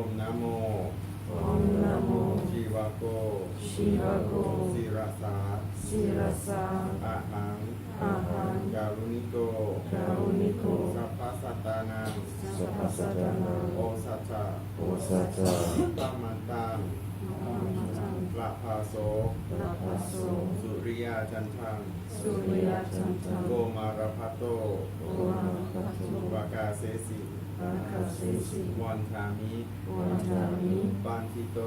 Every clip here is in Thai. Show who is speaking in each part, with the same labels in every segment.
Speaker 1: มนะโม
Speaker 2: Om Namo
Speaker 1: ชีวะโก
Speaker 2: Shivago
Speaker 1: ศิรสา
Speaker 2: Sirasa
Speaker 1: อะหัง
Speaker 2: Aham
Speaker 1: การุณิโก
Speaker 2: Karuniko
Speaker 1: สัพพสัตตานัง
Speaker 2: Sapasatana
Speaker 1: โอสัจจะ
Speaker 2: Osata
Speaker 1: ตัมมันตัง
Speaker 2: Amatam
Speaker 1: ละภาโส
Speaker 2: Rapaso
Speaker 1: สุริยาจันทัง
Speaker 2: Surya Chantam
Speaker 1: โกมารพัตโต
Speaker 2: Oamapato
Speaker 1: วากาเสสิ
Speaker 2: Vakasesi
Speaker 1: วันทามิ
Speaker 2: Wantami
Speaker 1: ปันทิโต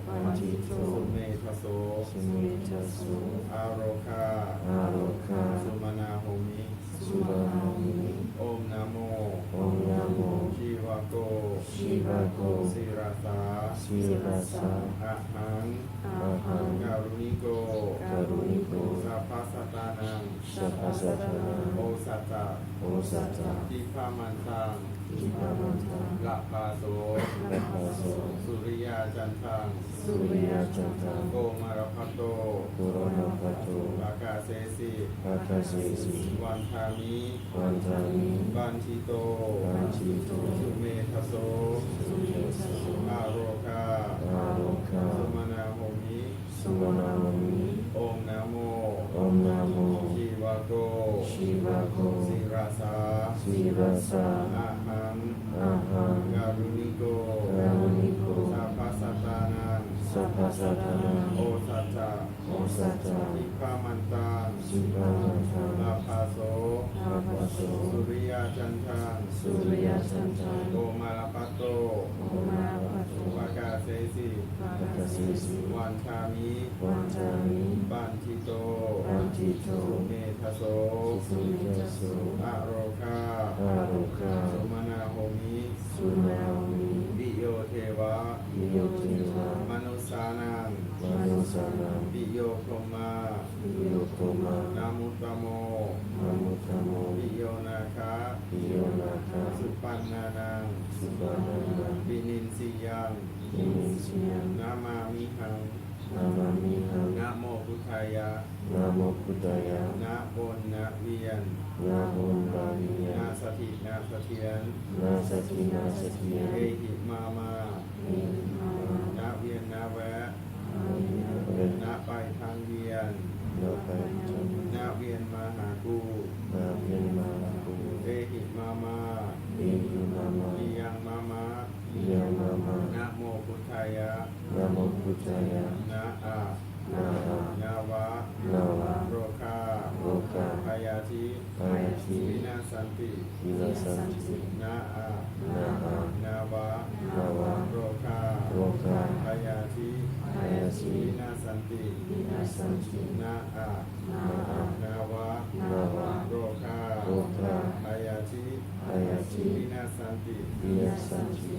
Speaker 2: Pantito
Speaker 1: สุเมทโส
Speaker 2: Sumitasu
Speaker 1: อาโรคา
Speaker 2: Aroka
Speaker 1: สุมานาโหมิ
Speaker 2: Subhami
Speaker 1: โอมนะโม
Speaker 2: Om Namo
Speaker 1: ชีวะโก
Speaker 2: Shivago
Speaker 1: ศิรสา
Speaker 2: Sirasa
Speaker 1: อะหัง
Speaker 2: Aham
Speaker 1: การุณิโก
Speaker 2: Karuniko
Speaker 1: สัพพสัตตานัง
Speaker 2: Sapasatana
Speaker 1: โอสัจจะ
Speaker 2: Osata
Speaker 1: ทิพามันตัง
Speaker 2: Ipamanta
Speaker 1: ละภาโส
Speaker 2: Rapaso
Speaker 1: สุริยาจันทัง
Speaker 2: Surya Chantam
Speaker 1: โกมารพัตโต
Speaker 2: Puranapato
Speaker 1: วากาเสสิ
Speaker 2: Vakasesi
Speaker 1: วันทามิ
Speaker 2: Vantami
Speaker 1: ปันทิโต
Speaker 2: Pantito
Speaker 1: สุเมทโส
Speaker 2: Sumitasu
Speaker 1: อาโรคา
Speaker 2: Aroka
Speaker 1: สุมานาโหมิ
Speaker 2: Sumanamami
Speaker 1: โอมนะโม
Speaker 2: Om Namo
Speaker 1: ชีวะโก
Speaker 2: Shivago
Speaker 1: ศิรสา
Speaker 2: Sirasa
Speaker 1: อะหัง
Speaker 2: Aham
Speaker 1: การุณิโก
Speaker 2: Karuniko
Speaker 1: สัพพสัตตานัง
Speaker 2: Sapasatana
Speaker 1: โอสัจจะ
Speaker 2: Osata
Speaker 1: ทิพามันตัง
Speaker 2: Sipamanta
Speaker 1: ลาภาโส
Speaker 2: Rapaso
Speaker 1: สุริยาจันทัง
Speaker 2: Surya Chantam
Speaker 1: โกมาลปัตโต
Speaker 2: Omapato
Speaker 1: วากาเสสิ
Speaker 2: Vakasesi
Speaker 1: วันทามิ
Speaker 2: Vantami
Speaker 1: ปันทิโต
Speaker 2: Pantito
Speaker 1: เมทโส
Speaker 2: Sumitasu
Speaker 1: อะโรคา
Speaker 2: Aroka
Speaker 1: สุมานาโหมิ
Speaker 2: Sumami
Speaker 1: ปิโยเทวะ
Speaker 2: Yotiva
Speaker 1: มนุสานัง
Speaker 2: Manusanam
Speaker 1: ปิโยพรหมา
Speaker 2: Yokoma
Speaker 1: นามุตตโม
Speaker 2: Mamutamo
Speaker 1: ปิโยนาคา
Speaker 2: Yonaka
Speaker 1: สุปันนานัง
Speaker 2: Subhanana
Speaker 1: ปินินสียัง
Speaker 2: Inisiam
Speaker 1: นามามิหัง
Speaker 2: Namamiham
Speaker 1: นะโมพุทธายะ
Speaker 2: Namo Buddhaya
Speaker 1: นะบนนะเวียน
Speaker 2: Nahum
Speaker 1: นา
Speaker 2: Bhaviya
Speaker 1: สถินาสเทียน
Speaker 2: Nasati
Speaker 1: เอ
Speaker 2: Nasatiya
Speaker 1: หิมามานาเวียนนาแวะนาไปทางเวียน นาเวียนมาหากูเอหิมามาอิยังมามานะโมพุทธายะ
Speaker 2: Namo Buddhaya
Speaker 1: นะอะ
Speaker 2: Naha
Speaker 1: นาวะ
Speaker 2: Nawa
Speaker 1: โรคา
Speaker 2: Roka
Speaker 1: พยาธิ
Speaker 2: Ayati
Speaker 1: วินาสันติ
Speaker 2: Vilasanti
Speaker 1: นะอะ
Speaker 2: Naha
Speaker 1: นาวะ
Speaker 2: Nawa
Speaker 1: โรคา
Speaker 2: Roka
Speaker 1: พยาธิ
Speaker 2: Ayati
Speaker 1: วินาสันติ
Speaker 2: Vilasanti
Speaker 1: นะอะ
Speaker 2: Naha
Speaker 1: นาวะ
Speaker 2: Nawa
Speaker 1: โรคา
Speaker 2: Roka
Speaker 1: พยาธิ
Speaker 2: Ayati
Speaker 1: วินาสันติ
Speaker 2: Vilasanti